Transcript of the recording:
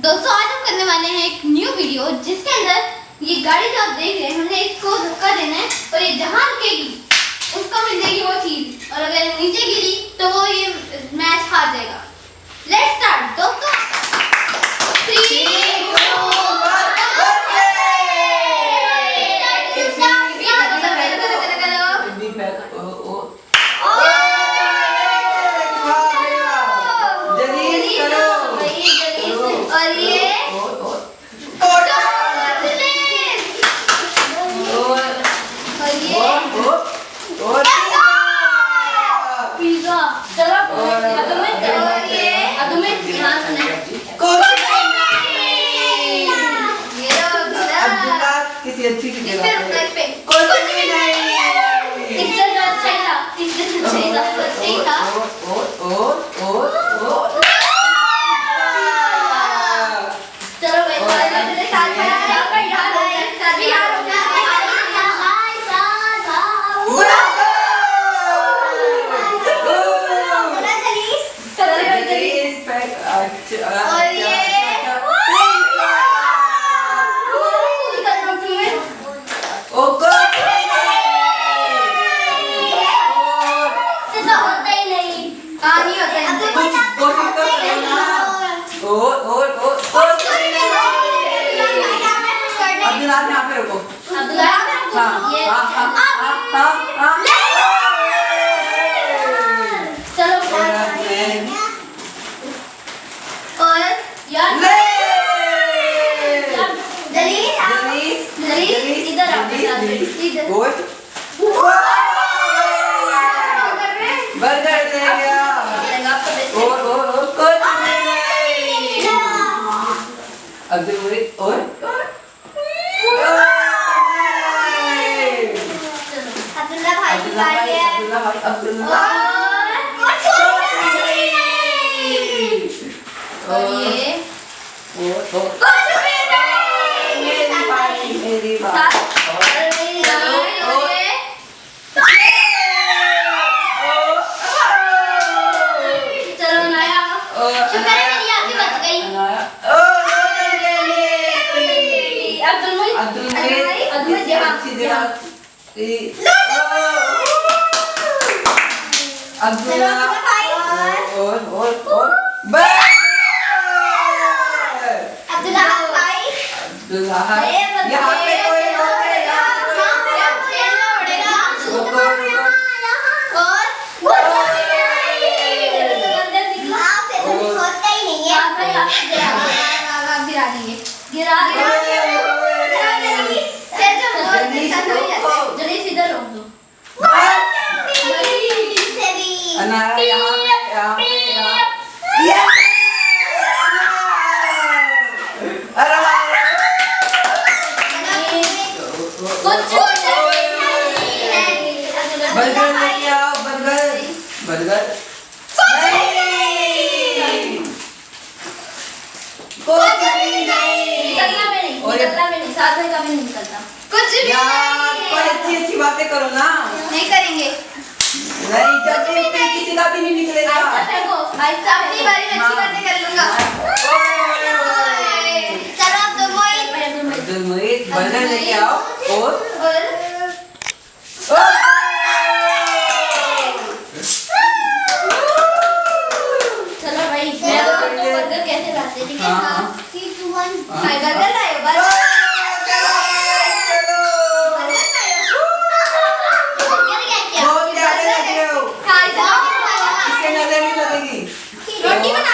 दोस्तों आज हम करने वाले हैं एक न्यू वीडियो जिसके अंदर ये गाड़ी जो आप देख रहे हैं हमने इसको धक्का देना है और ये जहाँ रुकेगी उसको मिल जाएगी वो चीज और अगर नीचे गिरी तो वो ये मैच हार जाएगा। लेट्स स्टार्ट दोस्तों। 3 अच्छी की जगह पे कुछ भी नहीं इससे जो अच्छा ही था इससे अच्छा ही था चलो भाई मेरे साथ यार सभी यार यहाँ पे रुको। चलो और यार जलीस इधर आओ बर्गर दे गया और कुछ नहीं। और मेरी बात चलो नया शुक्र है मेरी आंखें बच गई। यहाँ पे कोई गिरा जल्दी सीधा रोक दो। बर्गर लेके आओ बर्गर निकलना में नहीं साथ में कभी नहीं निकलता कुछ भी नहीं। अच्छी बातें करो ना। नहीं करेंगे नहीं जब पे किसी का भी नहीं निकलेगा। अपनी बारी में अच्छी बातें कर लूंगा। चलो अब्दुल मोहित बर्गर लेके आओ और चलो भाई मैं तो बर्गर कैसे लाते हैं ठीक है हां 3 2 1 भाई बर्गर लाओ बर्गर रोटी बना